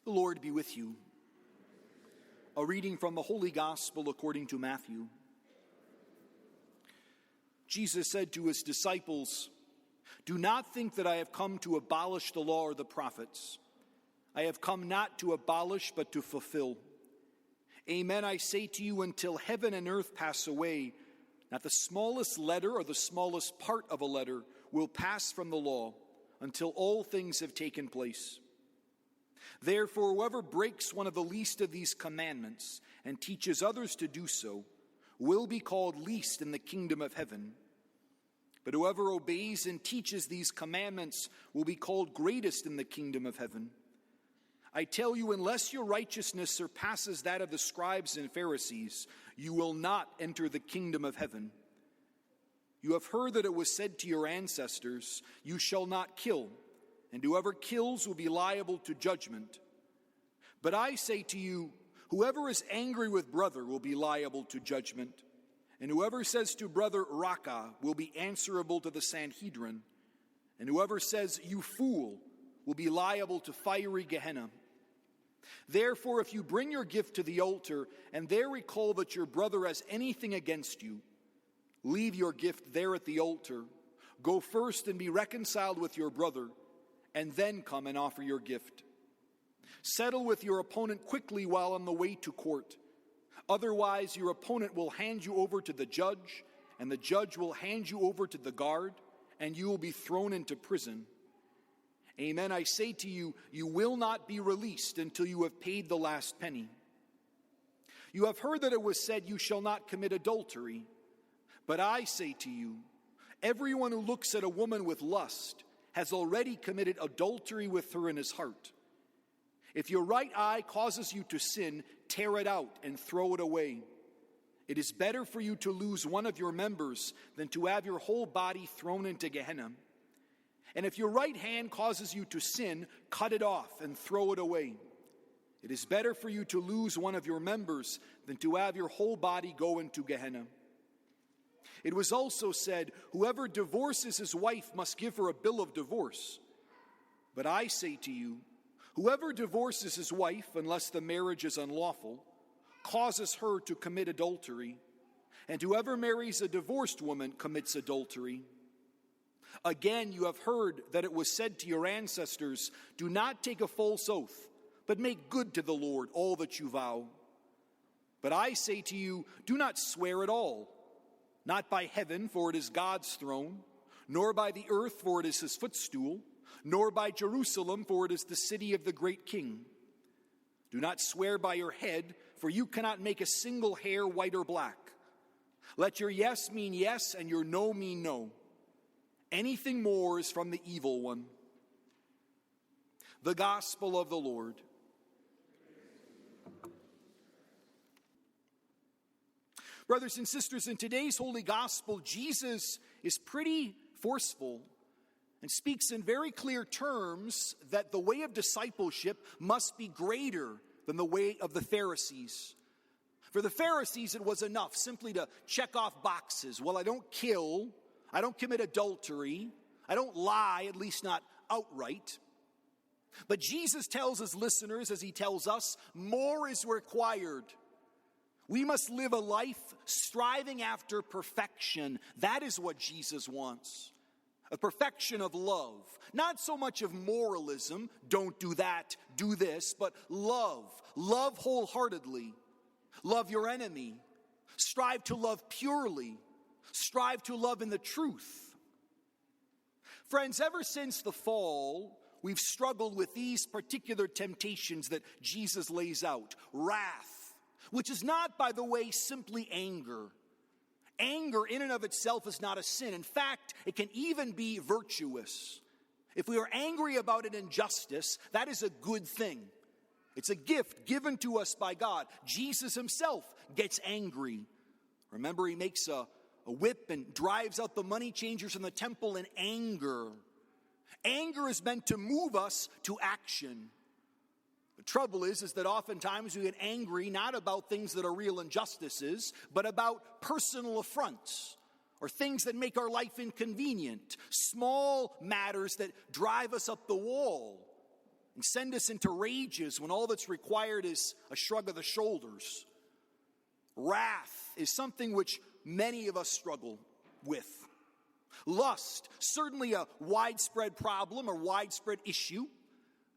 The Lord be with you. A reading from the Holy Gospel according to Matthew. Jesus said to his disciples, "Do not think that I have come to abolish the law or the prophets. I have come not to abolish, but to fulfill. Amen, I say to you, until heaven and earth pass away, not the smallest letter or the smallest part of a letter will pass from the law until all things have taken place. Therefore, whoever breaks one of the least of these commandments and teaches others to do so will be called least in the kingdom of heaven. But whoever obeys and teaches these commandments will be called greatest in the kingdom of heaven. I tell you, unless your righteousness surpasses that of the scribes and Pharisees, you will not enter the kingdom of heaven. You have heard that it was said to your ancestors, 'You shall not kill,' and whoever kills will be liable to judgment. But I say to you, whoever is angry with brother will be liable to judgment, and whoever says to brother, 'Raca,' will be answerable to the Sanhedrin, and whoever says, 'You fool,' will be liable to fiery Gehenna. Therefore, if you bring your gift to the altar and there recall that your brother has anything against you, leave your gift there at the altar. Go first and be reconciled with your brother, and then come and offer your gift. Settle with your opponent quickly while on the way to court. Otherwise, your opponent will hand you over to the judge, and the judge will hand you over to the guard, and you will be thrown into prison. Amen, I say to you, you will not be released until you have paid the last penny. You have heard that it was said, 'You shall not commit adultery.' But I say to you, everyone who looks at a woman with lust has already committed adultery with her in his heart. If your right eye causes you to sin, tear it out and throw it away. It is better for you to lose one of your members than to have your whole body thrown into Gehenna. And if your right hand causes you to sin, cut it off and throw it away. It is better for you to lose one of your members than to have your whole body go into Gehenna. It was also said, 'Whoever divorces his wife must give her a bill of divorce.' But I say to you, whoever divorces his wife, unless the marriage is unlawful, causes her to commit adultery, and whoever marries a divorced woman commits adultery. Again, you have heard that it was said to your ancestors, 'Do not take a false oath, but make good to the Lord all that you vow.' But I say to you, do not swear at all, not by heaven, for it is God's throne, nor by the earth, for it is his footstool, nor by Jerusalem, for it is the city of the great king. Do not swear by your head, for you cannot make a single hair white or black. Let your yes mean yes, and your no mean no. Anything more is from the evil one." The Gospel of the Lord. Brothers and sisters, in today's Holy Gospel, Jesus is pretty forceful and speaks in very clear terms that the way of discipleship must be greater than the way of the Pharisees. For the Pharisees, it was enough simply to check off boxes. Well, I don't kill, I don't commit adultery, I don't lie, at least not outright. But Jesus tells his listeners, as he tells us, more is required. We must live a life striving after perfection. That is what Jesus wants. A perfection of love. Not so much of moralism, don't do that, do this, but love. Love wholeheartedly. Love your enemy. Strive to love purely. Strive to love in the truth. Friends, ever since the fall, we've struggled with these particular temptations that Jesus lays out. Wrath, which is not, by the way, simply anger. Anger in and of itself is not a sin. In fact, it can even be virtuous. If we are angry about an injustice, that is a good thing. It's a gift given to us by God. Jesus himself gets angry. Remember, he makes a whip and drives out the money changers from the temple in anger. Anger is meant to move us to action. The trouble is that oftentimes we get angry not about things that are real injustices, but about personal affronts or things that make our life inconvenient, small matters that drive us up the wall. and send us into rages when all that's required is a shrug of the shoulders. Wrath is something which many of us struggle with. Lust, certainly a widespread problem or widespread issue.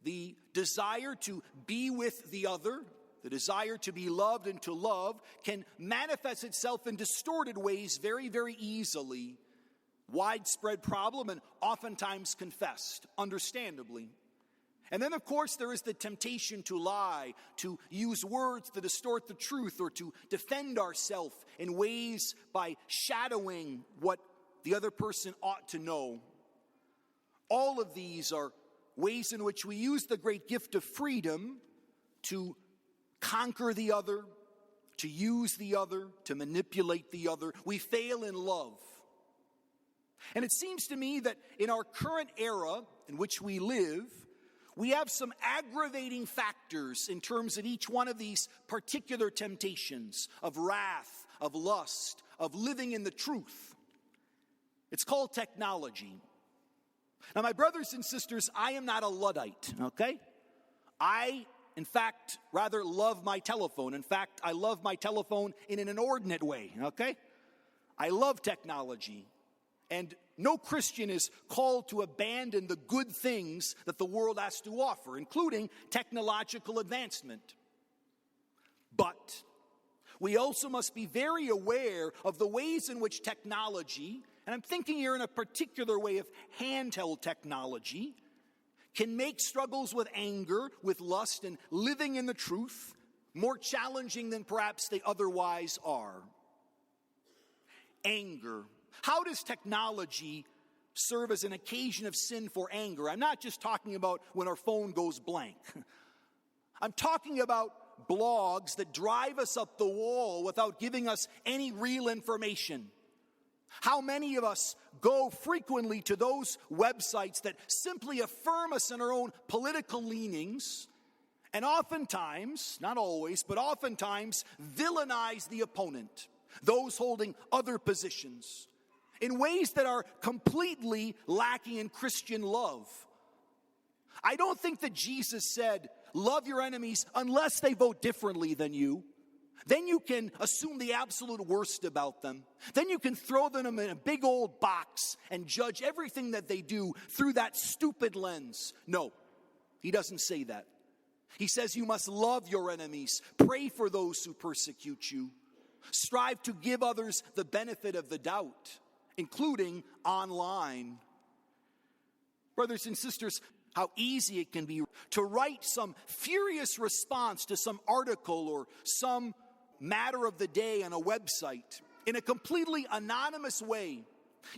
The desire to be with the other, the desire to be loved and to love, can manifest itself in distorted ways very, very easily. Widespread problem and oftentimes confessed, understandably. And then, of course, there is the temptation to lie, to use words to distort the truth, or to defend ourselves in ways by shadowing what the other person ought to know. All of these are ways in which we use the great gift of freedom to conquer the other, to use the other, to manipulate the other. We fail in love. And it seems to me that in our current era in which we live, we have some aggravating factors in terms of each one of these particular temptations of wrath, of lust, of living in the truth. It's called technology. Now, my brothers and sisters, I am not a Luddite, okay? I, in fact, rather love my telephone. In fact, I love my telephone in an inordinate way, okay? I love technology. And no Christian is called to abandon the good things that the world has to offer, including technological advancement. But we also must be very aware of the ways in which technology, and I'm thinking here in a particular way of handheld technology, can make struggles with anger, with lust, and living in the truth more challenging than perhaps they otherwise are. Anger. How does technology serve as an occasion of sin for anger? I'm not just talking about when our phone goes blank. I'm talking about blogs that drive us up the wall without giving us any real information. How many of us go frequently to those websites that simply affirm us in our own political leanings, and oftentimes, not always, but oftentimes villainize the opponent, those holding other positions, in ways that are completely lacking in Christian love. I don't think that Jesus said, love your enemies unless they vote differently than you. Then you can assume the absolute worst about them. Then you can throw them in a big old box and judge everything that they do through that stupid lens. No, he doesn't say that. He says you must love your enemies, pray for those who persecute you, strive to give others the benefit of the doubt, including online. Brothers and sisters, how easy it can be to write some furious response to some article or some matter of the day on a website in a completely anonymous way,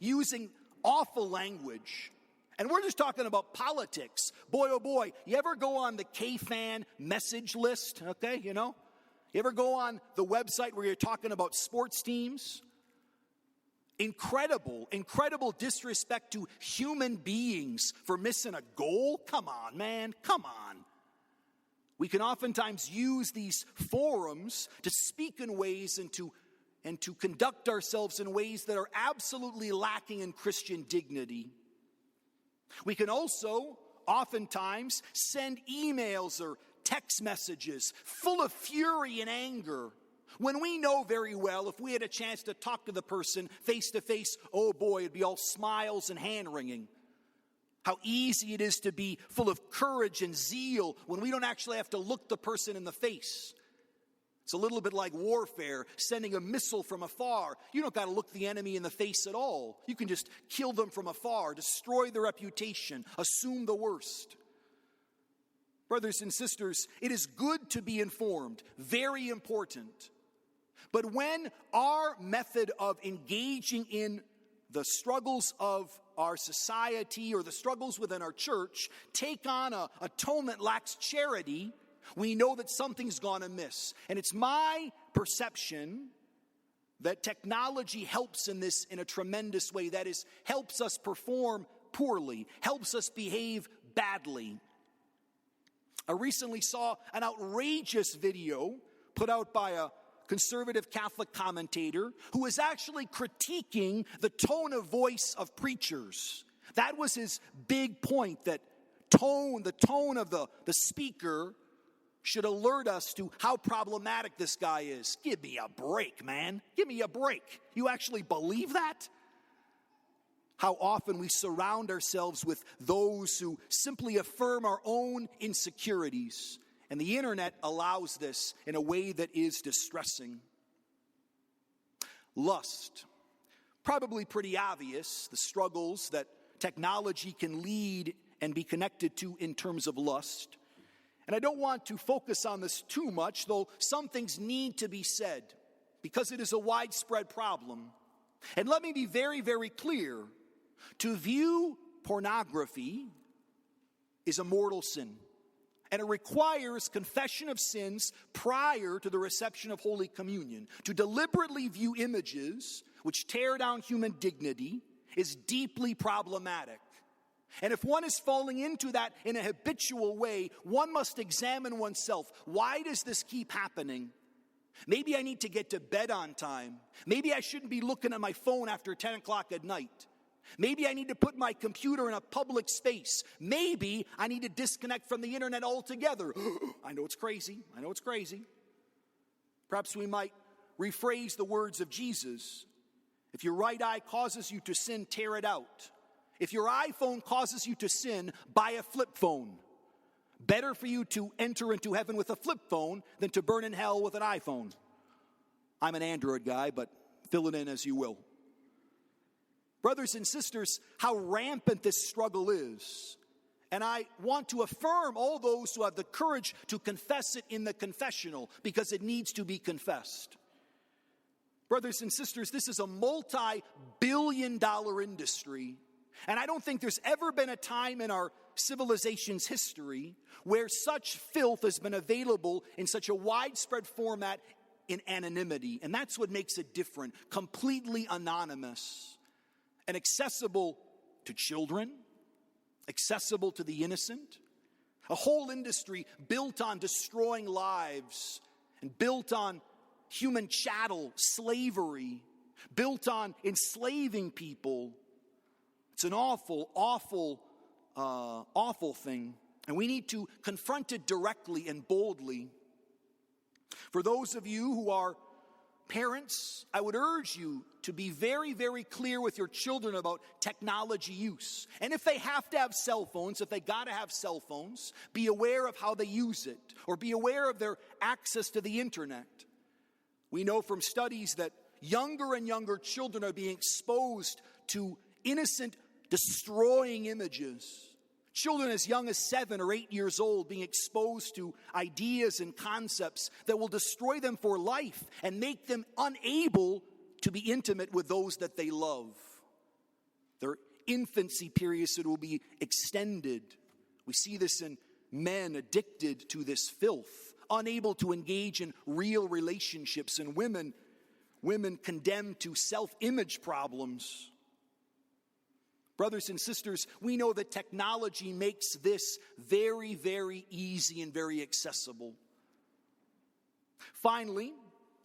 using awful language. And we're just talking about politics. Boy, oh boy, you ever go on the K-Fan message list, okay, you know? You ever go on the website where you're talking about sports teams? Incredible disrespect to human beings for missing a goal. Come on, man, come on. We can oftentimes use these forums to speak in ways and to conduct ourselves in ways that are absolutely lacking in Christian dignity. We can also oftentimes send emails or text messages full of fury and anger, when we know very well if we had a chance to talk to the person face to face, oh boy, it'd be all smiles and hand-wringing. How easy it is to be full of courage and zeal when we don't actually have to look the person in the face. It's a little bit like warfare, sending a missile from afar. You don't got to look the enemy in the face at all. You can just kill them from afar, destroy their reputation, assume the worst. Brothers and sisters, it is good to be informed, very important. But when our method of engaging in the struggles of our society or the struggles within our church take on a tone that lacks charity, we know that something's gone amiss. And it's my perception that technology helps in this in a tremendous way. That is, helps us perform poorly, helps us behave badly. I recently saw an outrageous video put out by a conservative Catholic commentator who was actually critiquing the tone of voice of preachers. That was his big point, that tone of the speaker should alert us to how problematic this guy is. Give me a break, man. Give me a break. You actually believe that? How often we surround ourselves with those who simply affirm our own insecurities. And the internet allows this in a way that is distressing. Lust. Probably pretty obvious, the struggles that technology can lead and be connected to in terms of lust. And I don't want to focus on this too much, though some things need to be said, because it is a widespread problem. And let me be very, very clear. To view pornography is a mortal sin, and it requires confession of sins prior to the reception of Holy Communion. To deliberately view images which tear down human dignity is deeply problematic. And if one is falling into that in a habitual way, one must examine oneself. Why does this keep happening? Maybe I need to get to bed on time. Maybe I shouldn't be looking at my phone after 10 o'clock at night. Maybe I need to put my computer in a public space. Maybe I need to disconnect from the internet altogether. I know it's crazy. Perhaps we might rephrase the words of Jesus. If your right eye causes you to sin, tear it out. If your iPhone causes you to sin, buy a flip phone. Better for you to enter into heaven with a flip phone than to burn in hell with an iPhone. I'm an Android guy, but fill it in as you will. Brothers and sisters, how rampant this struggle is. And I want to affirm all those who have the courage to confess it in the confessional, because it needs to be confessed. Brothers and sisters, this is a multi-billion-dollar industry. And I don't think there's ever been a time in our civilization's history where such filth has been available in such a widespread format in anonymity. And that's what makes it different. Completely anonymous and accessible to children, accessible to the innocent. A whole industry built on destroying lives and built on human chattel, slavery, built on enslaving people. It's an awful, awful, awful thing. And we need to confront it directly and boldly. For those of you who are parents, I would urge you to be very, very clear with your children about technology use. And if they have to have cell phones, if they got to have cell phones, be aware of how they use it, or be aware of their access to the internet. We know from studies that younger and younger children are being exposed to innocent, destroying images. Children as young as 7 or 8 years old being exposed to ideas and concepts that will destroy them for life and make them unable to be intimate with those that they love. Their infancy periods will be extended. We see this in men addicted to this filth, unable to engage in real relationships, and women condemned to self-image problems. Brothers and sisters, we know that technology makes this very, very easy and very accessible. Finally,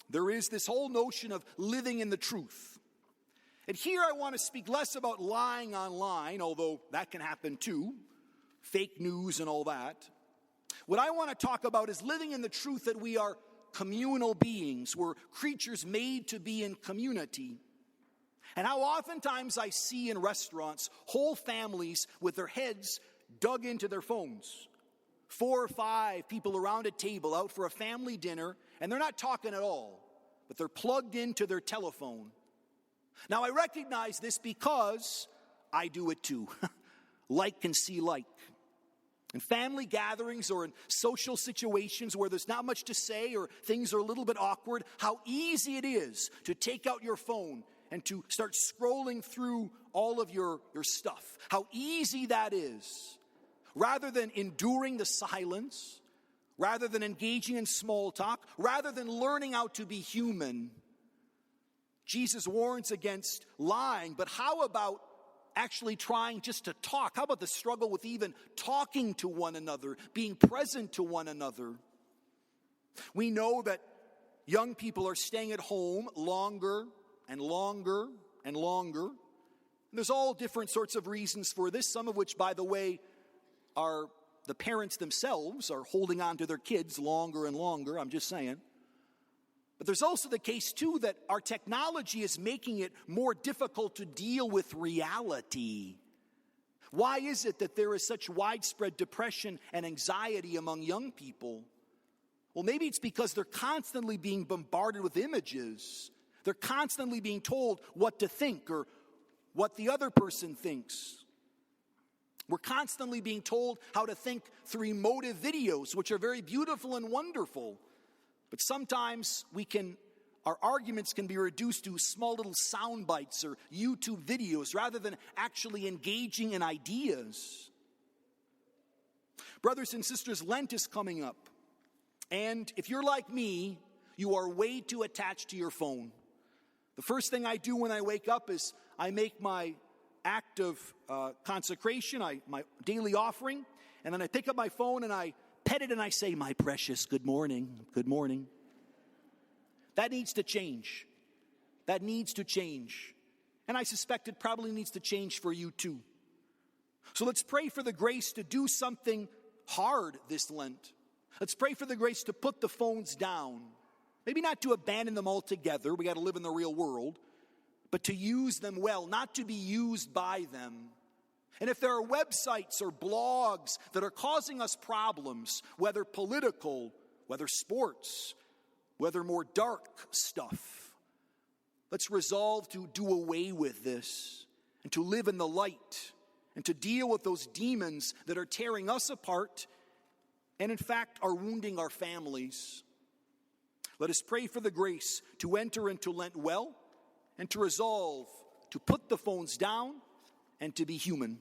there is this whole notion of living in the truth. And here I want to speak less about lying online, although that can happen too, fake news and all that. What I want to talk about is living in the truth that we are communal beings. We're creatures made to be in community. And how oftentimes I see in restaurants whole families with their heads dug into their phones. 4 or 5 people around a table out for a family dinner, and they're not talking at all, but they're plugged into their telephone. Now I recognize this because I do it too. Like can see like. In family gatherings or in social situations where there's not much to say or things are a little bit awkward, how easy it is to take out your phone and to start scrolling through all of your stuff. How easy that is. Rather than enduring the silence, rather than engaging in small talk, rather than learning how to be human. Jesus warns against lying, but how about actually trying just to talk? How about the struggle with even talking to one another, being present to one another? We know that young people are staying at home longer and longer and longer. And there's all different sorts of reasons for this, some of which, by the way, the parents themselves are holding on to their kids longer and longer, I'm just saying. But there's also the case, too, that our technology is making it more difficult to deal with reality. Why is it that there is such widespread depression and anxiety among young people? Well, maybe it's because they're constantly being bombarded with images. They're constantly being told what to think or what the other person thinks. We're constantly being told how to think through emotive videos, which are very beautiful and wonderful. But sometimes our arguments can be reduced to small little sound bites or YouTube videos rather than actually engaging in ideas. Brothers and sisters, Lent is coming up. And if you're like me, you are way too attached to your phone. The first thing I do when I wake up is I make my act of consecration, my daily offering, and then I pick up my phone and I pet it and I say, "My precious, good morning, good morning." That needs to change. That needs to change. And I suspect it probably needs to change for you too. So let's pray for the grace to do something hard this Lent. Let's pray for the grace to put the phones down. Maybe not to abandon them altogether. We got to live in the real world. But to use them well, not to be used by them. And if there are websites or blogs that are causing us problems, whether political, whether sports, whether more dark stuff, let's resolve to do away with this and to live in the light and to deal with those demons that are tearing us apart and in fact are wounding our families. Let us pray for the grace to enter into Lent well and to resolve to put the phones down and to be human.